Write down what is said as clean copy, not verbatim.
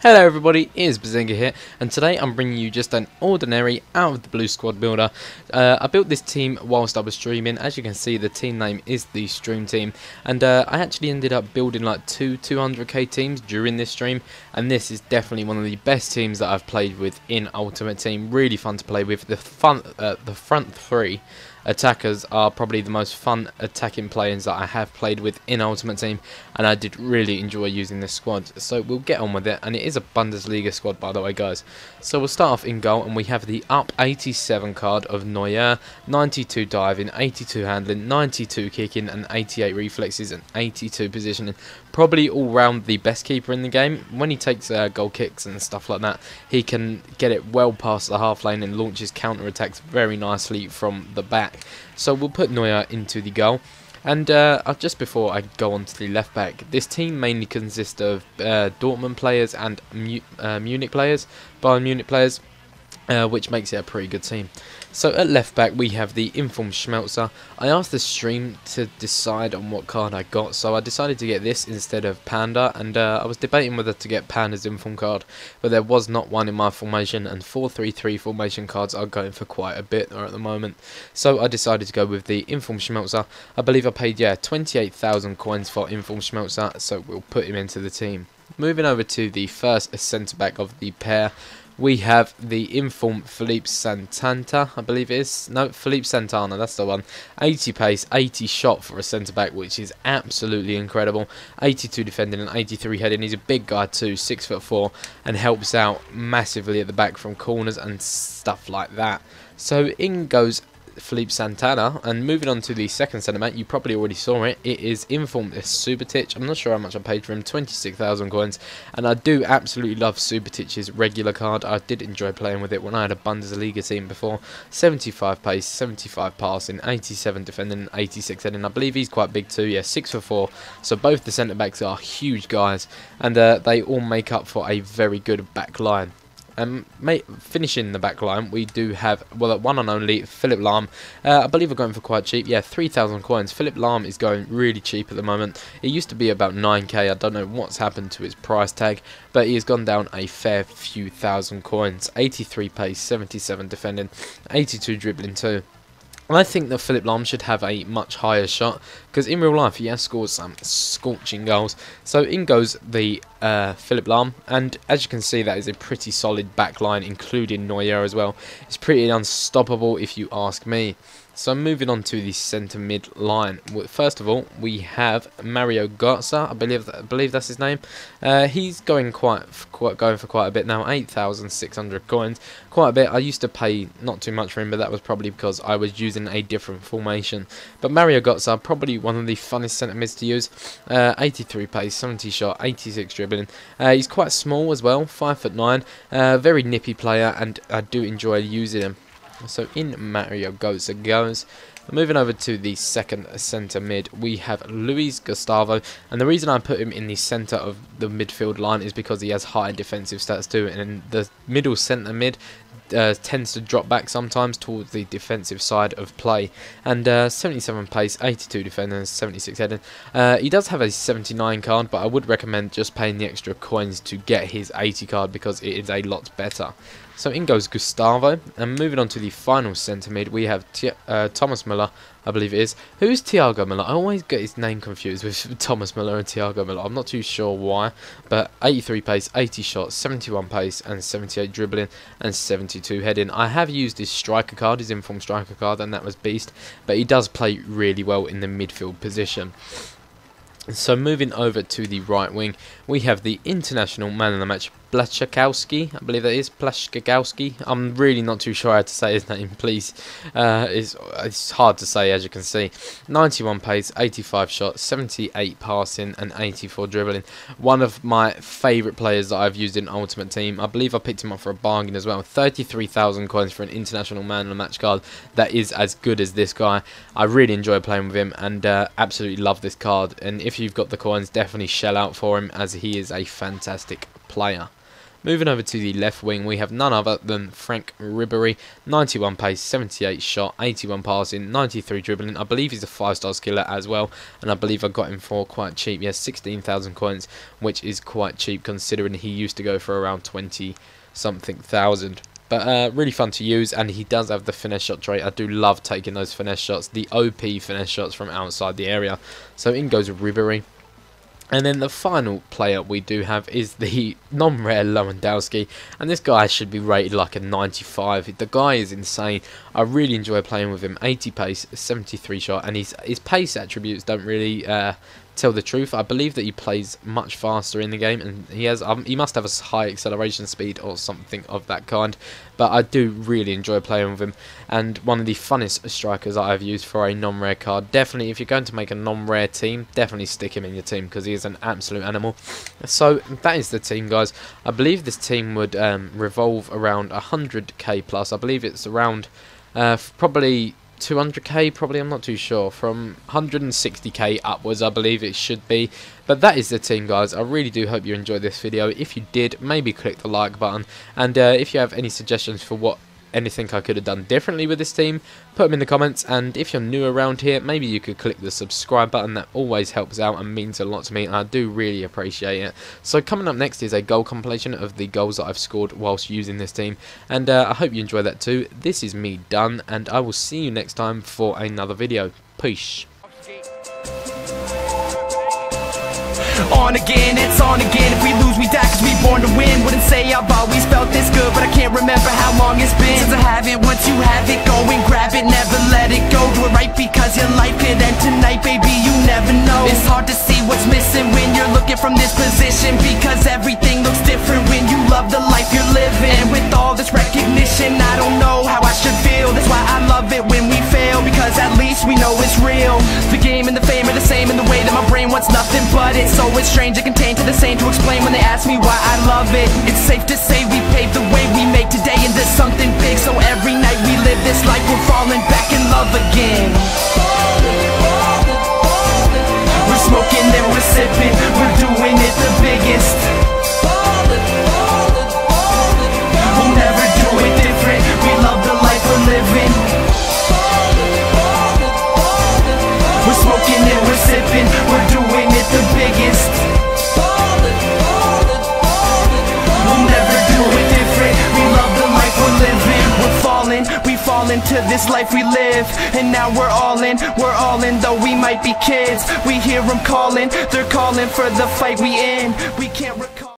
Hello everybody, it is Behzinga here, and today I'm bringing you just an ordinary out of the blue squad builder. I built this team whilst I was streaming. As you can see, the team name is the stream team, and I actually ended up building like two 200k teams during this stream, and this is definitely one of the best teams that I've played with in Ultimate Team. Really fun to play with. The front three attackers are probably the most fun attacking players that I have played with in Ultimate Team, and I did really enjoy using this squad. So we'll get on with it, and it is a Bundesliga squad, by the way, guys. So we'll start off in goal, and we have the up 87 card of Neuer, 92 diving, 82 handling, 92 kicking, and 88 reflexes, and 82 positioning. Probably all round the best keeper in the game. When he takes goal kicks and stuff like that, he can get it well past the half lane and launches counter attacks very nicely from the back. So we'll put Neuer into the goal. And just before I go on to the left back, this team mainly consists of Dortmund players and Munich players, Bayern Munich players, which makes it a pretty good team. So at left back we have the informed Schmelzer. I asked the stream to decide on what card I got, so I decided to get this instead of Panda, and I was debating whether to get Panda's informed card, but there was not one in my formation, and 4-3-3 formation cards are going for quite a bit at the moment. So I decided to go with the informed Schmelzer. I believe I paid 28,000 coins for informed Schmelzer, so we'll put him into the team. Moving over to the first centre back of the pair, we have the informed Felipe Santana, I believe it is. No, Felipe Santana, that's the one. 80 pace, 80 shot for a centre-back, which is absolutely incredible. 82 defending and 83 heading. He's a big guy too, 6'4", and helps out massively at the back from corners and stuff like that. So in goes Felipe Santana, and moving on to the second centre-back, you probably already saw it. It is informed Subotic. I'm not sure how much I paid for him, 26,000 coins, and I do absolutely love Subotic's regular card. I did enjoy playing with it when I had a Bundesliga team before. 75 pace, 75 passing, 87 defending, and 86 heading. I believe he's quite big too, 6'4", so both the centre-backs are huge guys, and they all make up for a very good back line. Finishing the back line, we do have, well, one and only Philipp Lahm. I believe we're going for quite cheap. 3,000 coins. Philipp Lahm is going really cheap at the moment. It used to be about 9k. I don't know what's happened to its price tag, but he has gone down a fair few thousand coins. 83 pace, 77 defending, 82 dribbling too. I think that Philipp Lahm should have a much higher shot, because in real life he has scored some scorching goals. So in goes the Philipp Lahm, and as you can see, that is a pretty solid back line, including Neuer as well. It's pretty unstoppable if you ask me. So moving on to the centre mid line. First of all, we have Mario Götze. I believe that's his name. He's going for quite a bit now. 8,600 coins, quite a bit. I used to pay not too much for him, but that was probably because I was using a different formation. But Mario Götze, probably one of the funnest centre mids to use. 83 pace, 70 shot, 86 dribbling. He's quite small as well, 5'9". Very nippy player, and I do enjoy using him. So in Mario Götze goes. Moving over to the second centre mid, we have Luis Gustavo, and the reason I put him in the centre of the midfield line is because he has high defensive stats too, and the middle centre mid tends to drop back sometimes towards the defensive side of play. And 77 pace, 82 defending, 76 heading. He does have a 79 card, but I would recommend just paying the extra coins to get his 80 card, because it is a lot better. So in goes Gustavo, and moving on to the final centre mid, we have Thomas Müller, I believe it is. Who is Thiago Müller? I always get his name confused with Thomas Müller and Thiago Müller. I'm not too sure why, but 83 pace, 80 shots, 71 pace, and 78 dribbling, and 72 heading. I have used his striker card, his informed striker card, and that was beast, but he does play really well in the midfield position. So moving over to the right wing, we have the international man of the match, Blaszczykowski, I believe that is, Blaszczykowski. I'm really not too sure how to say his name, please. It's hard to say, as you can see. 91 pace, 85 shots, 78 passing, and 84 dribbling. One of my favourite players that I've used in Ultimate Team. I believe I picked him up for a bargain as well. 33,000 coins for an international man of the match card that is as good as this guy. I really enjoy playing with him, and absolutely love this card. And if you've got the coins, definitely shell out for him, as he is a fantastic player. Moving over to the left wing, we have none other than Frank Ribery, 91 pace, 78 shot, 81 passing, 93 dribbling. I believe he's a 5-star skiller as well, and I believe I got him for quite cheap. Yes, 16,000 coins, which is quite cheap considering he used to go for around 20-something thousand. But really fun to use, and he does have the finesse shot trait. I do love taking those finesse shots, the OP finesse shots from outside the area. So in goes Ribery. And then the final player we do have is the non-rare Lewandowski, and this guy should be rated like a 95. The guy is insane. I really enjoy playing with him. 80 pace, 73 shot, and his pace attributes don't really tell the truth. I believe that he plays much faster in the game, and he must have a high acceleration speed or something of that kind. But I do really enjoy playing with him, and one of the funnest strikers that I've used for a non-rare card. Definitely, if you're going to make a non-rare team, definitely stick him in your team because he is an absolute animal. So that is the team, guys. I believe this team would revolve around 100k plus. I believe it's around probably 200k, probably, I'm not too sure. From 160k upwards, I believe it should be. But that is the team, guys. I really do hope you enjoyed this video. If you did, maybe click the like button, and if you have any suggestions for anything I could have done differently with this team, put them in the comments. And if you're new around here, maybe you could click the subscribe button. That always helps out and means a lot to me, and I do really appreciate it. So coming up next is a goal compilation of the goals that I've scored whilst using this team, and I hope you enjoy that too. This is me done, and I will see you next time for another video. Peace. On again, it's on again. If we lose, we die, cause we born to win. Wouldn't say I've always felt this good, but I can't remember how long it's been since I haven't. Once you have it, go and grab it, never let it go. Do it right because your life could end tonight, baby, you never know. It's hard to see what's missing when you're looking from this position, because everything looks different when you love the life you're living. And with all this recognition, I don't know how I should feel. That's why I love it when we fail, because at least we know it's real. The game and the fame are the same in the way that my brain wants nothing but it. So it's strange to contain to the same to explain when they ask me why I love it. It's safe to say we paved the way, we make today into something big. So every night we live this life, we're falling back in love again. We're smoking, then we're sipping, we're doing it the biggest. We'll never do it different, we love the life we're living. We're smoking and we're sipping, we're doing it the biggest. We'll never do it different, we love the life we're living. We're falling, we fall into this life we live, and now we're all in, though we might be kids. We hear them calling, they're calling for the fight we in. We can't recall.